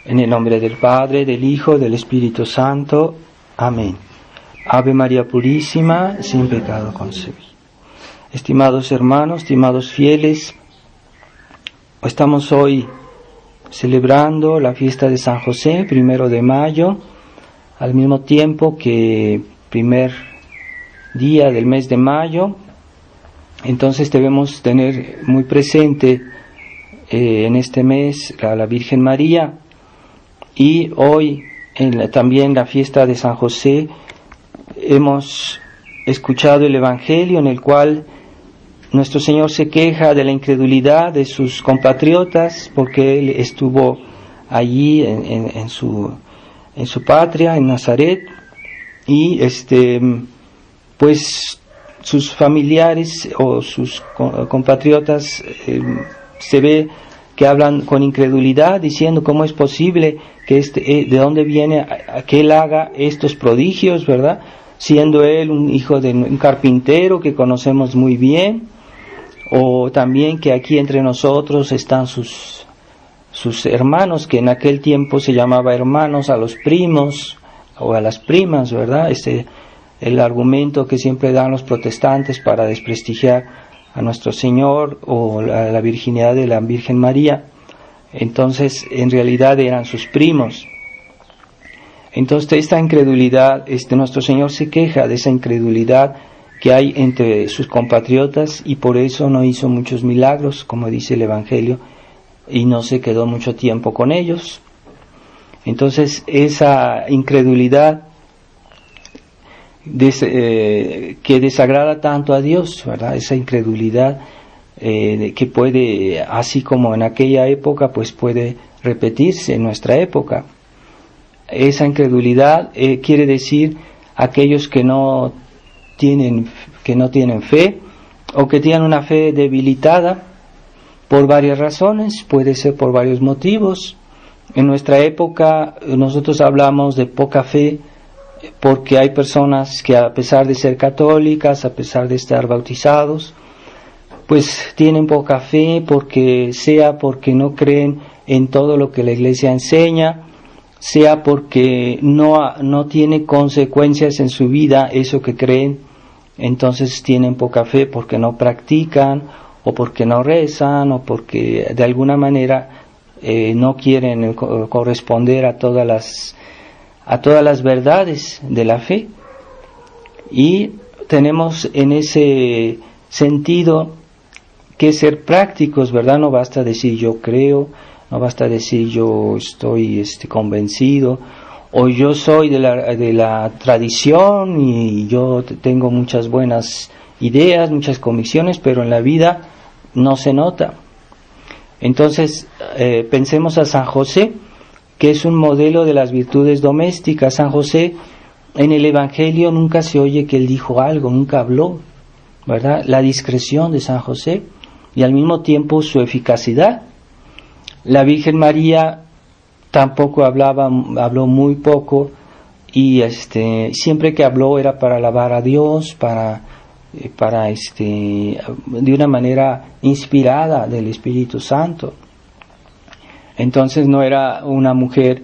En el nombre del Padre, del Hijo, del Espíritu Santo. Amén. Ave María Purísima, sin pecado concebida. Estimados hermanos, estimados fieles, estamos hoy celebrando la fiesta de San José, 1 de mayo, al mismo tiempo que primer día del mes de mayo. Entonces debemos tener muy presente en este mes a la Virgen María. Y hoy, también la fiesta de San José, hemos escuchado el Evangelio en el cual nuestro Señor se queja de la incredulidad de sus compatriotas, porque Él estuvo allí en su patria, en Nazaret, y pues sus familiares o sus compatriotas se ve que hablan con incredulidad, diciendo cómo es posible que de dónde viene que Él haga estos prodigios, ¿verdad? Siendo Él un hijo de un carpintero que conocemos muy bien, o también que aquí entre nosotros están sus hermanos, que en aquel tiempo se llamaba hermanos a los primos o a las primas, ¿verdad? El argumento que siempre dan los protestantes para desprestigiar a nuestro Señor o a la virginidad de la Virgen María. Entonces, en realidad eran sus primos. Entonces, esta incredulidad, nuestro Señor se queja de esa incredulidad que hay entre sus compatriotas, y por eso no hizo muchos milagros, como dice el Evangelio, y no se quedó mucho tiempo con ellos. Entonces, esa incredulidad que desagrada tanto a Dios, ¿verdad? Esa incredulidad que puede, así como en aquella época, pues puede repetirse en nuestra época. Esa incredulidad quiere decir aquellos que no tienen fe, o que tienen una fe debilitada por varias razones, puede ser por varios motivos. En nuestra época nosotros hablamos de poca fe porque hay personas que, a pesar de ser católicas, a pesar de estar bautizados, pues tienen poca fe, porque no creen en todo lo que la Iglesia enseña, sea porque no tiene consecuencias en su vida eso que creen. Entonces tienen poca fe porque no practican, o porque no rezan, o porque de alguna manera no quieren corresponder a todas las verdades de la fe. Y tenemos en ese sentido que ser prácticos, ¿verdad? No basta decir yo creo, no basta decir yo estoy convencido, o yo soy de la tradición y yo tengo muchas buenas ideas, muchas convicciones, pero en la vida no se nota. Entonces pensemos a San José, que es un modelo de las virtudes domésticas. San José, en el Evangelio nunca se oye que él dijo algo, nunca habló, ¿verdad? La discreción de San José y al mismo tiempo su eficacidad. La Virgen María tampoco habló muy poco, y siempre que habló era para alabar a Dios, de una manera inspirada del Espíritu Santo. Entonces no era una mujer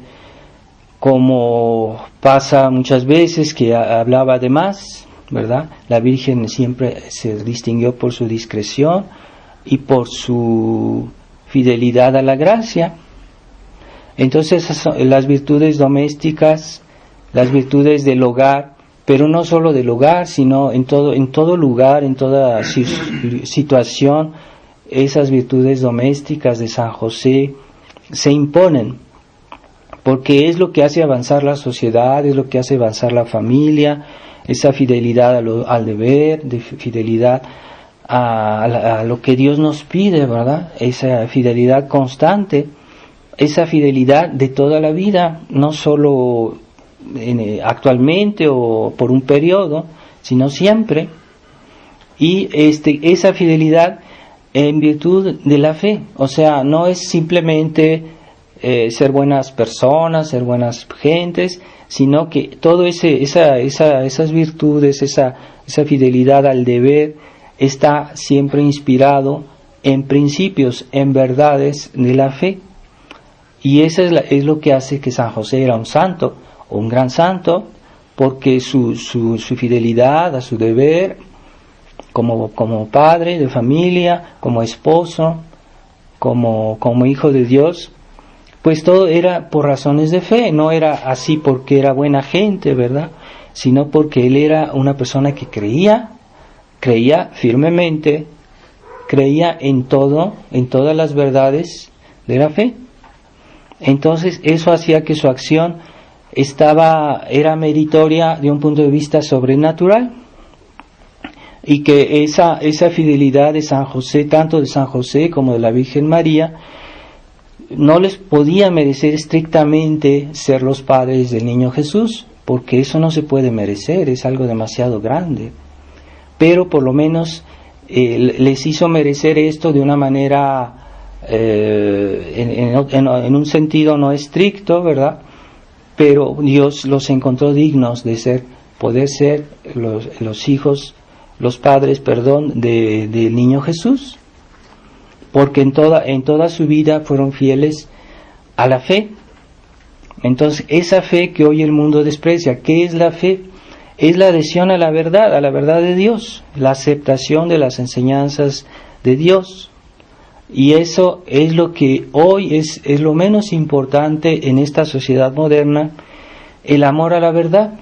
como pasa muchas veces, que hablaba de más, ¿verdad? La Virgen siempre se distinguió por su discreción y por su fidelidad a la gracia. Entonces las virtudes domésticas, las virtudes del hogar, pero no solo del hogar, sino en todo lugar, en toda situación, esas virtudes domésticas de San José se imponen, porque es lo que hace avanzar la sociedad, es lo que hace avanzar la familia, esa fidelidad al deber, de fidelidad a lo que Dios nos pide, ¿verdad? Esa fidelidad constante, esa fidelidad de toda la vida, no solo actualmente o por un periodo, sino siempre. Y esa fidelidad en virtud de la fe, o sea, no es simplemente ser buenas personas, ser buenas gentes, sino que todo esas virtudes, esa fidelidad al deber, está siempre inspirado en principios, en verdades de la fe. Y eso es lo que hace que San José era un santo, o un gran santo, porque su fidelidad a su deber como padre de familia, como esposo, como hijo de Dios, pues todo era por razones de fe, no era así porque era buena gente, ¿verdad? Sino porque él era una persona que creía firmemente, creía en todo, en todas las verdades de la fe. Entonces eso hacía que su acción era meritoria de un punto de vista sobrenatural, y que esa fidelidad de San José, tanto de San José como de la Virgen María, no les podía merecer estrictamente ser los padres del niño Jesús, porque eso no se puede merecer, es algo demasiado grande. Pero por lo menos les hizo merecer esto de una manera, en un sentido no estricto, ¿verdad? Pero Dios los encontró dignos de poder ser los padres del niño Jesús, porque en toda su vida fueron fieles a la fe. Entonces esa fe que hoy el mundo desprecia, ¿qué es la fe? Es la adhesión a la verdad de Dios, la aceptación de las enseñanzas de Dios. Y eso es lo que hoy es lo menos importante en esta sociedad moderna, el amor a la verdad.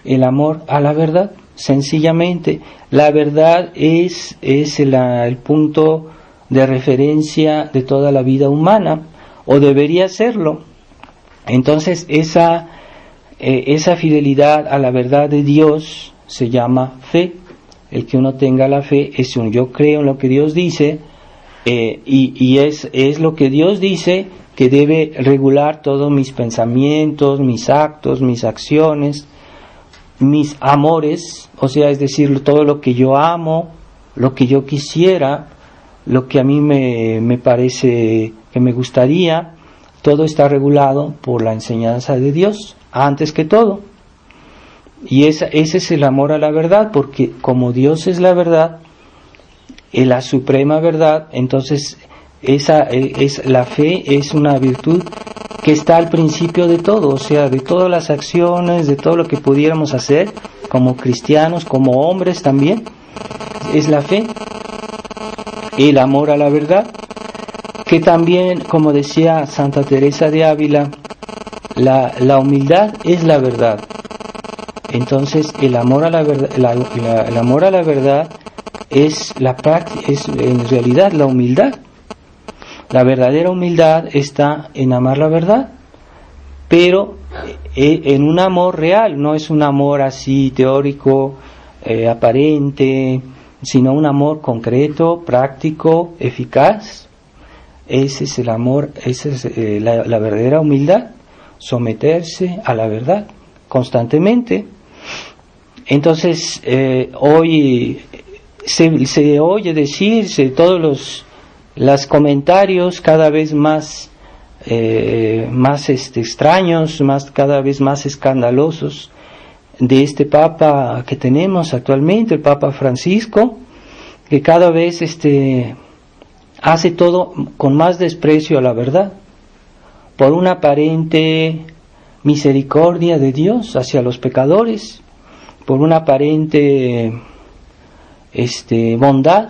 El amor a la verdad, sencillamente. La verdad es el punto de referencia de toda la vida humana, o debería serlo. Entonces esa fidelidad a la verdad de Dios se llama fe. El que uno tenga la fe es yo creo en lo que Dios dice, y es lo que Dios dice que debe regular todos mis pensamientos, mis actos, mis acciones, mis amores, o sea, es decir, todo lo que yo amo, lo que yo quisiera, lo que a mí me parece que me gustaría, todo está regulado por la enseñanza de Dios, antes que todo. Y ese es el amor a la verdad, porque como Dios es la verdad, la suprema verdad, entonces la fe es una virtud que está al principio de todo, o sea, de todas las acciones, de todo lo que pudiéramos hacer como cristianos, como hombres también, es la fe, el amor a la verdad, que también, como decía Santa Teresa de Ávila, la humildad es la verdad. Entonces el amor a la verdad, el amor a la verdad es en realidad la humildad. La verdadera humildad está en amar la verdad, pero en un amor real, no es un amor así teórico, aparente, sino un amor concreto, práctico, eficaz. Ese es el amor, esa es la verdadera humildad, someterse a la verdad constantemente. Entonces hoy se oye decirse todos los comentarios cada vez más extraños, cada vez más escandalosos de este Papa que tenemos actualmente, el Papa Francisco, que cada vez hace todo con más desprecio a la verdad, por una aparente misericordia de Dios hacia los pecadores, por una aparente bondad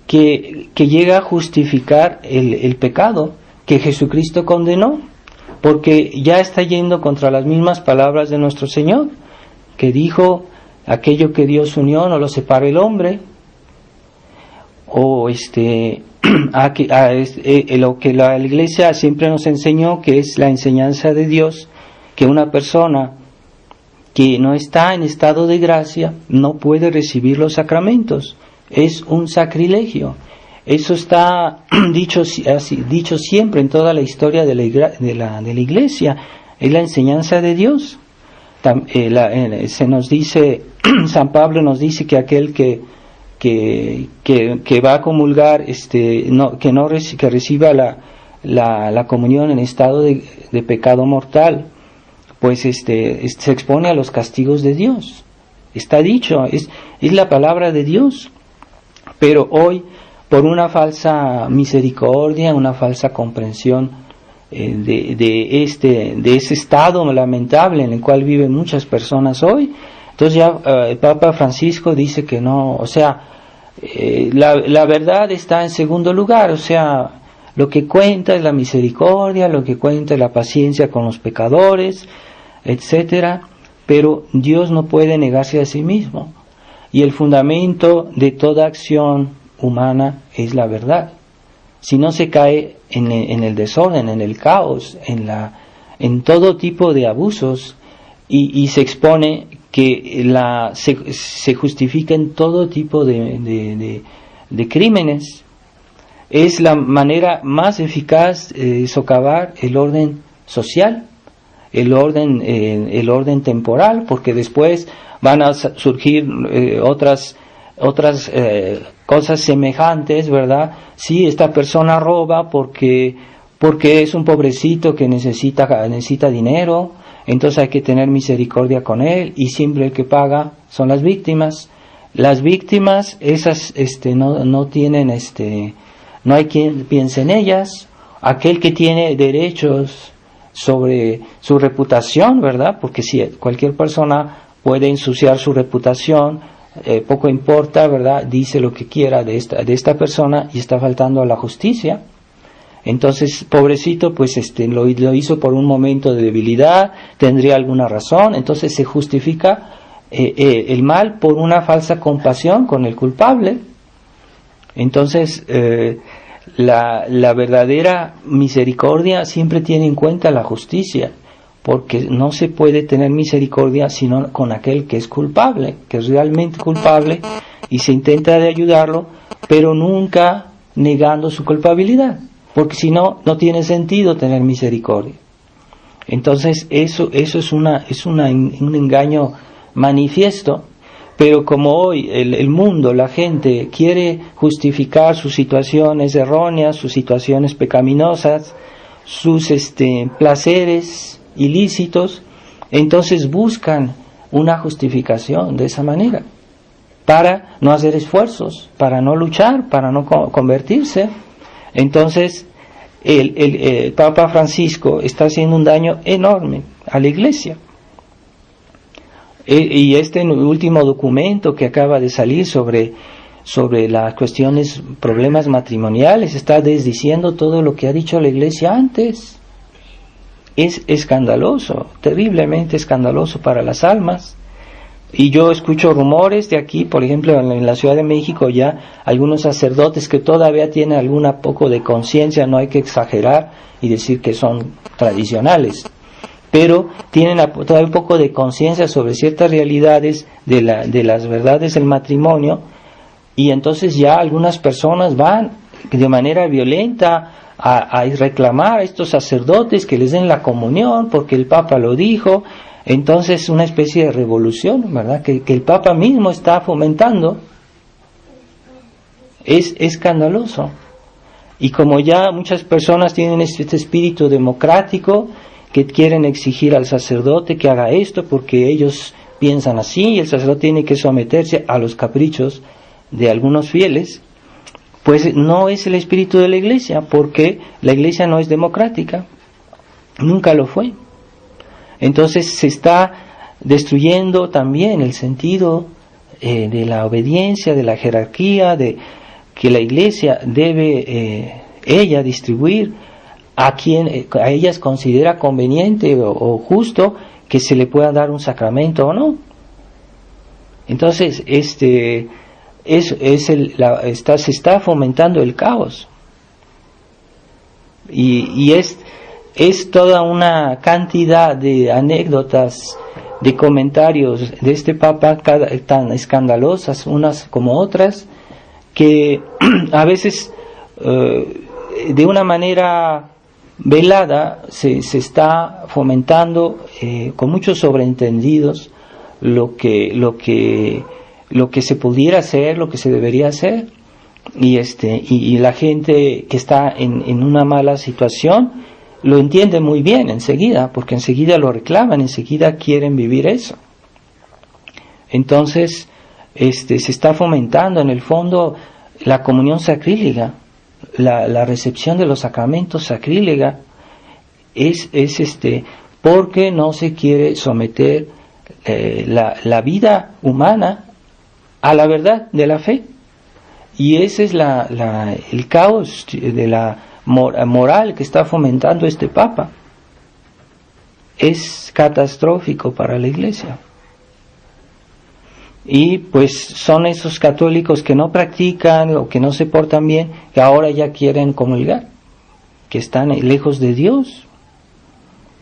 que llega a justificar el pecado que Jesucristo condenó, porque ya está yendo contra las mismas palabras de nuestro Señor, que dijo: aquello que Dios unió no lo separa el hombre, o lo que la Iglesia siempre nos enseñó, que es la enseñanza de Dios, que una persona que no está en estado de gracia no puede recibir los sacramentos. Es un sacrilegio. Eso está dicho siempre en toda la historia de la Iglesia. Es la enseñanza de Dios. Se nos dice, San Pablo nos dice que aquel que va a comulgar, que reciba la comunión en estado de pecado mortal, pues se expone a los castigos de Dios. Está dicho, es la palabra de Dios. Pero hoy por una falsa misericordia, una falsa comprensión de ese estado lamentable en el cual viven muchas personas hoy. Entonces ya el Papa Francisco dice que no, o sea, la verdad está en segundo lugar, o sea, lo que cuenta es la misericordia, lo que cuenta es la paciencia con los pecadores, etcétera, pero Dios no puede negarse a sí mismo, y el fundamento de toda acción humana es la verdad. Si no, se cae en el desorden, en el caos, en todo tipo de abusos, y se expone que se justifiquen todo tipo de crímenes. Es la manera más eficaz de socavar el orden social, el orden temporal, porque después van a surgir otras cosas semejantes, ¿verdad? Sí, esta persona roba porque es un pobrecito que necesita dinero, entonces hay que tener misericordia con él, y siempre el que paga son las víctimas. Las víctimas, esas no tienen no hay quien piense en ellas. Aquel que tiene derechos sobre su reputación, ¿verdad? Porque si cualquier persona puede ensuciar su reputación, poco importa, ¿verdad? Dice lo que quiera de esta persona y está faltando a la justicia. Entonces, pobrecito, pues lo hizo por un momento de debilidad, tendría alguna razón, entonces se justifica el mal por una falsa compasión con el culpable. Entonces, la verdadera misericordia siempre tiene en cuenta la justicia, porque no se puede tener misericordia sino con aquel que es culpable, que es realmente culpable, y se intenta de ayudarlo, pero nunca negando su culpabilidad, porque si no, no tiene sentido tener misericordia. Entonces eso es un engaño manifiesto. Pero como hoy el mundo, la gente quiere justificar sus situaciones erróneas, sus situaciones pecaminosas, sus placeres ilícitos, entonces buscan una justificación de esa manera, para no hacer esfuerzos, para no luchar, para no convertirse. Entonces el Papa Francisco está haciendo un daño enorme a la Iglesia. Y último documento que acaba de salir sobre las cuestiones, problemas matrimoniales, está desdiciendo todo lo que ha dicho la Iglesia antes. Es escandaloso, terriblemente escandaloso para las almas. Y yo escucho rumores de aquí, por ejemplo, en la Ciudad de México, ya algunos sacerdotes que todavía tienen alguna poco de conciencia, no hay que exagerar y decir que son tradicionales, pero tienen todavía un poco de conciencia sobre ciertas realidades de las verdades del matrimonio, y entonces ya algunas personas van de manera violenta a reclamar a estos sacerdotes que les den la comunión porque el Papa lo dijo. Entonces una especie de revolución, ¿verdad?, que el Papa mismo está fomentando. Es escandaloso. Y como ya muchas personas tienen este espíritu democrático, que quieren exigir al sacerdote que haga esto porque ellos piensan así, y el sacerdote tiene que someterse a los caprichos de algunos fieles, pues no es el espíritu de la Iglesia, porque la Iglesia no es democrática, nunca lo fue. Entonces se está destruyendo también el sentido de la obediencia, de la jerarquía, de que la Iglesia debe ella distribuir a quien a ellas considera conveniente o justo que se le pueda dar un sacramento o no. Entonces se está fomentando el caos, y es toda una cantidad de anécdotas, de comentarios de este Papa tan escandalosas unas como otras, que a veces de una manera velada se está fomentando con muchos sobreentendidos lo que se pudiera hacer, lo que se debería hacer, y la gente que está en una mala situación lo entiende muy bien enseguida, porque enseguida lo reclaman, enseguida quieren vivir eso. Entonces se está fomentando en el fondo la comunión sacrílega, la recepción de los sacramentos sacrílega, es porque no se quiere someter la vida humana a la verdad de la fe. Y ese es el caos de la moral que está fomentando este Papa. Es catastrófico para la Iglesia. Y pues son esos católicos que no practican o que no se portan bien, que ahora ya quieren comulgar, que están lejos de Dios.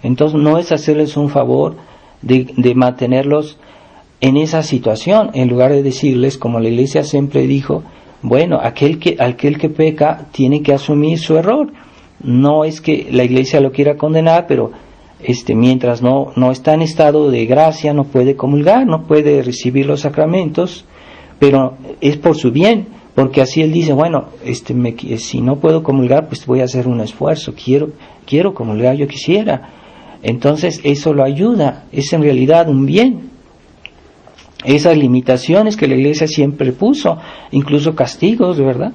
Entonces no es hacerles un favor de mantenerlos en esa situación, en lugar de decirles, como la Iglesia siempre dijo, bueno, aquel que peca tiene que asumir su error. No es que la Iglesia lo quiera condenar, pero mientras no está en estado de gracia, no puede comulgar, no puede recibir los sacramentos, pero es por su bien, porque así él dice, bueno, si no puedo comulgar, pues voy a hacer un esfuerzo, quiero comulgar, yo quisiera. Entonces eso lo ayuda, es en realidad un bien. Esas limitaciones que la Iglesia siempre puso, incluso castigos, ¿verdad?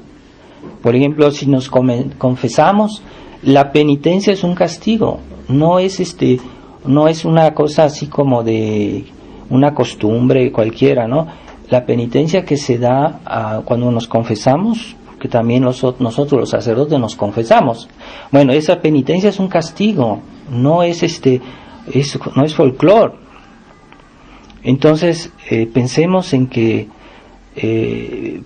Por ejemplo, si nos confesamos, la penitencia es un castigo, no es una cosa así como de una costumbre cualquiera, ¿no? La penitencia que se da cuando nos confesamos, que también nosotros los sacerdotes nos confesamos. Bueno, esa penitencia es un castigo, no es no es folclore. Entonces, pensemos en que el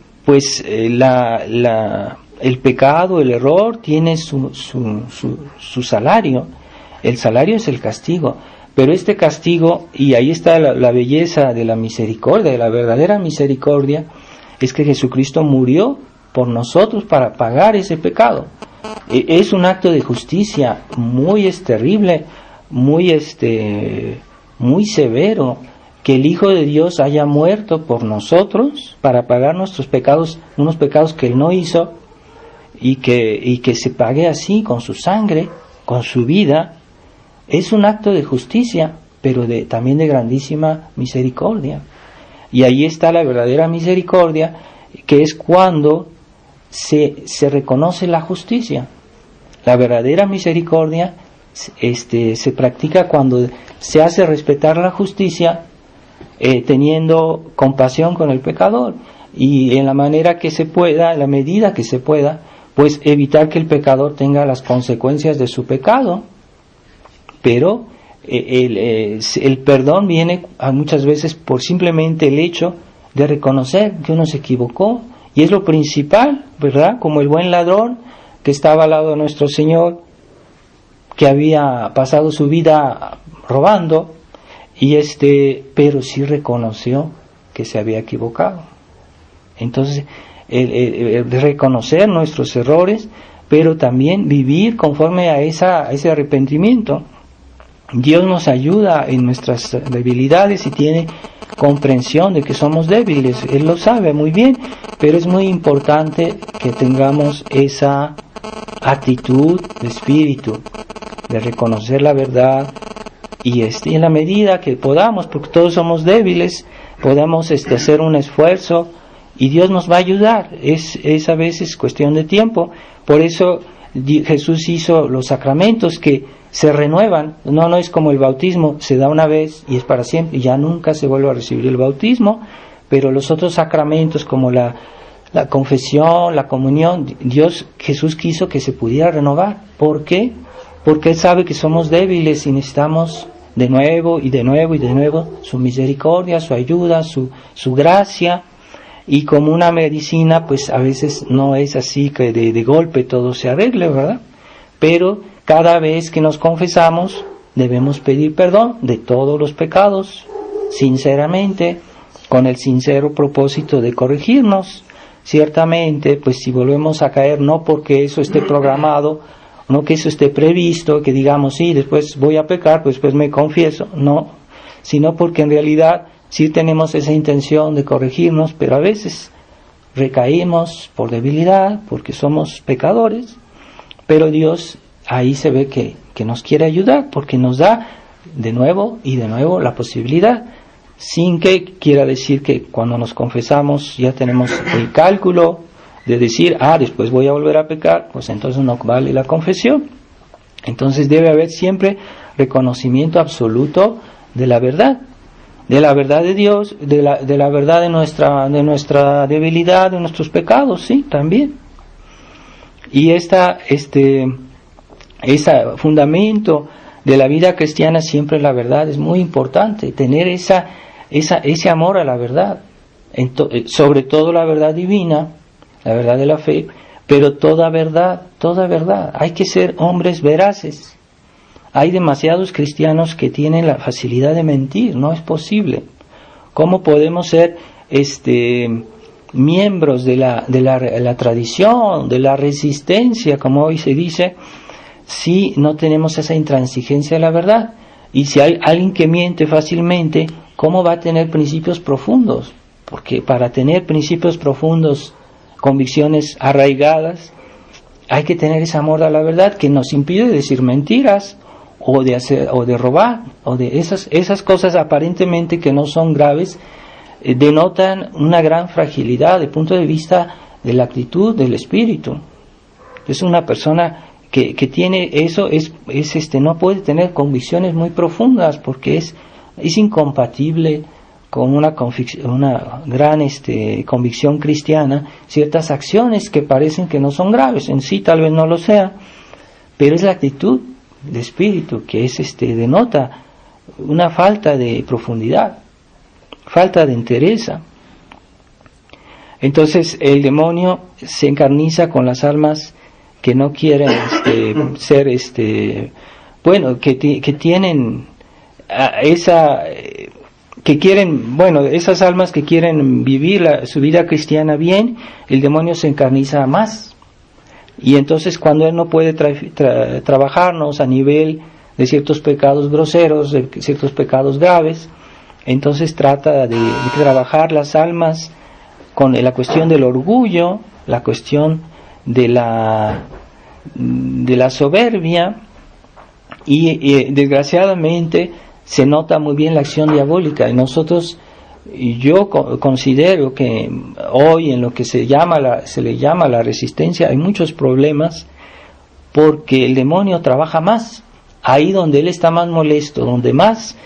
pecado, el error tiene su salario. El salario es el castigo, pero este castigo, y ahí está la belleza de la misericordia, de la verdadera misericordia, es que Jesucristo murió por nosotros para pagar ese pecado. Es un acto de justicia muy terrible, muy severo, que el Hijo de Dios haya muerto por nosotros para pagar nuestros pecados, unos pecados que Él no hizo, y que se pague así con su sangre, con su vida. Es un acto de justicia, pero también de grandísima misericordia. Y ahí está la verdadera misericordia, que es cuando se reconoce la justicia. La verdadera misericordia se practica cuando se hace respetar la justicia, teniendo compasión con el pecador, y en la manera que se pueda, en la medida que se pueda, pues evitar que el pecador tenga las consecuencias de su pecado. Pero el perdón viene muchas veces por simplemente el hecho de reconocer que uno se equivocó, y es lo principal, ¿verdad? Como el buen ladrón que estaba al lado de nuestro Señor, que había pasado su vida robando, pero sí reconoció que se había equivocado. Entonces, el reconocer nuestros errores, pero también vivir conforme a ese arrepentimiento. Dios nos ayuda en nuestras debilidades y tiene comprensión de que somos débiles. Él lo sabe muy bien, pero es muy importante que tengamos esa actitud de espíritu, de reconocer la verdad, y en la medida que podamos, porque todos somos débiles, podamos hacer un esfuerzo, y Dios nos va a ayudar. Es a veces cuestión de tiempo. Por eso Jesús hizo los sacramentos que se renuevan. No es como el bautismo, se da una vez y es para siempre, y ya nunca se vuelve a recibir el bautismo. Pero los otros sacramentos, como la confesión, la comunión, Jesús quiso que se pudiera renovar. ¿Por qué? Porque Él sabe que somos débiles y necesitamos de nuevo y de nuevo y de nuevo su misericordia, su ayuda, su gracia. Y como una medicina, pues a veces no es así que de golpe todo se arregle, ¿verdad? Pero cada vez que nos confesamos, debemos pedir perdón de todos los pecados, sinceramente, con el sincero propósito de corregirnos. Ciertamente, pues si volvemos a caer, no porque eso esté programado, no que eso esté previsto, que digamos, sí, después voy a pecar, pues después me confieso, no, sino porque en realidad sí tenemos esa intención de corregirnos, pero a veces recaímos por debilidad, porque somos pecadores, pero Dios ahí se ve que nos quiere ayudar, porque nos da de nuevo y de nuevo la posibilidad, sin que quiera decir que cuando nos confesamos ya tenemos el cálculo de decir, después voy a volver a pecar, pues entonces no vale la confesión. Entonces debe haber siempre reconocimiento absoluto de la verdad de Dios, de la verdad de nuestra debilidad, de nuestros pecados, sí, también. Y ese fundamento de la vida cristiana, siempre la verdad, es muy importante, tener ese amor a la verdad, sobre todo la verdad divina, la verdad de la fe, pero toda verdad, hay que ser hombres veraces. Hay demasiados cristianos que tienen la facilidad de mentir, no es posible. ¿Cómo podemos ser miembros de la tradición, de la resistencia, como hoy se dice, si no tenemos esa intransigencia de la verdad? Y si hay alguien que miente fácilmente, ¿cómo va a tener principios profundos? Porque para tener principios profundos, convicciones arraigadas, hay que tener ese amor a la verdad que nos impide decir mentiras, o de robar, o de esas cosas aparentemente que no son graves, denotan una gran fragilidad desde el punto de vista de la actitud del espíritu. Es una persona que tiene eso, no puede tener convicciones muy profundas, porque es incompatible con una gran convicción cristiana, ciertas acciones que parecen que no son graves, en sí tal vez no lo sea, pero es la actitud de espíritu que denota una falta de profundidad, falta de entereza. Entonces el demonio se encarniza con las almas que no quieren ser que tienen esas almas que quieren vivir su vida cristiana bien. El demonio se encarniza más, y entonces cuando él no puede trabajarnos a nivel de ciertos pecados groseros, de ciertos pecados graves, entonces trata de trabajar las almas con la cuestión del orgullo, la cuestión de la soberbia, y desgraciadamente se nota muy bien la acción diabólica. Y yo considero que hoy en lo que se le llama la resistencia hay muchos problemas, porque el demonio trabaja más ahí donde él está más molesto, donde más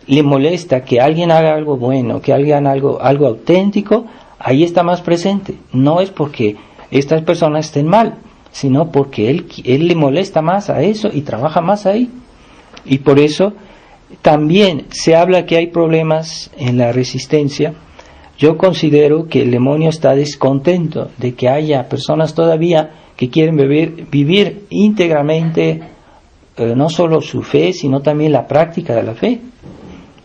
le molesta que alguien haga algo bueno, que alguien haga algo auténtico, ahí está más presente. No es porque estas personas estén mal, sino porque él le molesta más a eso y trabaja más ahí. Y por eso también se habla que hay problemas en la resistencia. Yo considero que el demonio está descontento de que haya personas todavía que quieren vivir íntegramente no solo su fe, sino también la práctica de la fe.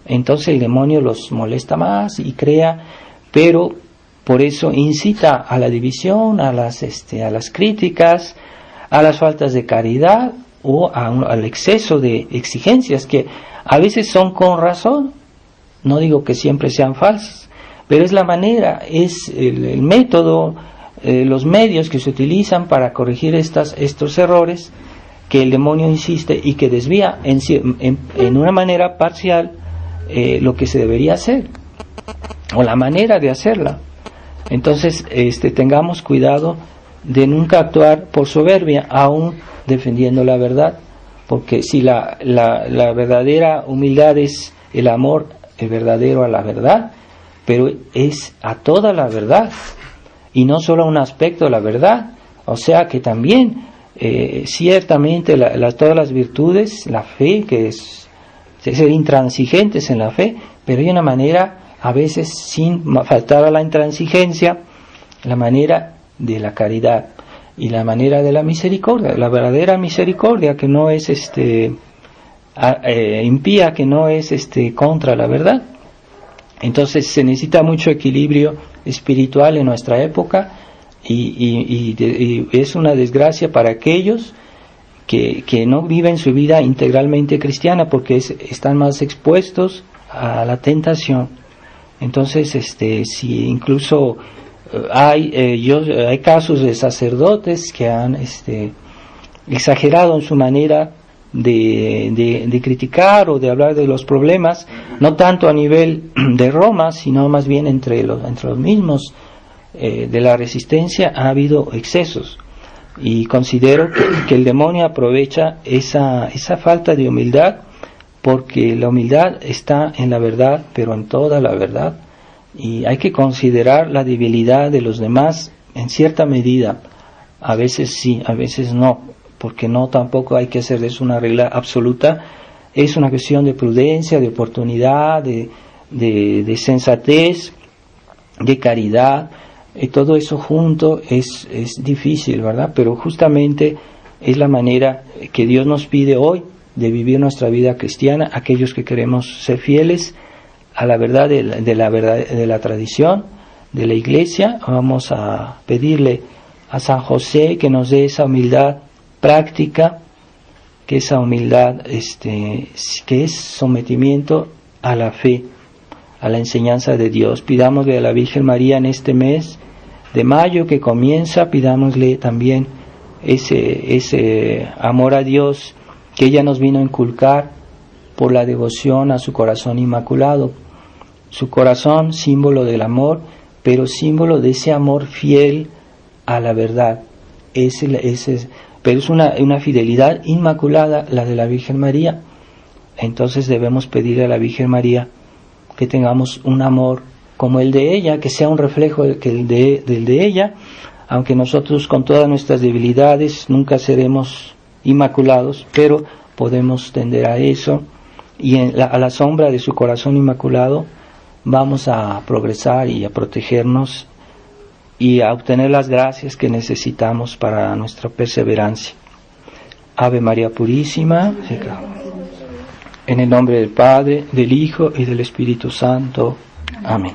Entonces el demonio los molesta más y crea, pero por eso incita a la división, a las críticas, a las faltas de caridad o al exceso de exigencias que a veces son con razón. No digo que siempre sean falsas, pero es la manera, es el método, los medios que se utilizan para corregir estos errores que el demonio insiste y que desvía en una manera parcial lo que se debería hacer o la manera de hacerla. Entonces tengamos cuidado de nunca actuar por soberbia, aún defendiendo la verdad, porque si la verdadera humildad es el amor verdadero a la verdad, pero es a toda la verdad y no solo a un aspecto de la verdad. O sea que también ciertamente todas las virtudes, la fe, que es ser intransigentes en la fe, pero hay una manera, a veces sin faltar a la intransigencia, la manera de la caridad y la manera de la misericordia, la verdadera misericordia, que no es impía, que no es contra la verdad. Entonces se necesita mucho equilibrio espiritual en nuestra época, y es una desgracia para aquellos que no viven su vida integralmente cristiana, porque están más expuestos a la tentación. Entonces si incluso hay casos de sacerdotes que han exagerado en su manera de criticar o de hablar de los problemas, no tanto a nivel de Roma, sino más bien entre los mismos de la resistencia ha habido excesos, y considero que el demonio aprovecha esa falta de humildad, porque la humildad está en la verdad, pero en toda la verdad, y hay que considerar la debilidad de los demás en cierta medida. A veces sí, a veces no, porque no tampoco hay que hacer de eso una regla absoluta. Es una cuestión de prudencia, de oportunidad, de sensatez, de caridad, y todo eso junto es difícil, ¿verdad? Pero justamente es la manera que Dios nos pide hoy de vivir nuestra vida cristiana, aquellos que queremos ser fieles a la verdad de la tradición de la Iglesia. Vamos a pedirle a San José que nos dé esa humildad práctica, que esa humildad que es sometimiento a la fe, a la enseñanza de Dios. Pidámosle a la Virgen María en este mes de mayo que comienza, pidámosle también ese amor a Dios que ella nos vino a inculcar por la devoción a su corazón inmaculado. Su corazón, símbolo del amor, pero símbolo de ese amor fiel a la verdad. Pero es una fidelidad inmaculada la de la Virgen María. Entonces debemos pedir a la Virgen María que tengamos un amor como el de ella, que sea un reflejo del de ella, aunque nosotros con todas nuestras debilidades nunca seremos inmaculados, pero podemos tender a eso, y a la sombra de su corazón inmaculado vamos a progresar y a protegernos y a obtener las gracias que necesitamos para nuestra perseverancia. Ave María Purísima, en el nombre del Padre, del Hijo y del Espíritu Santo. Amén.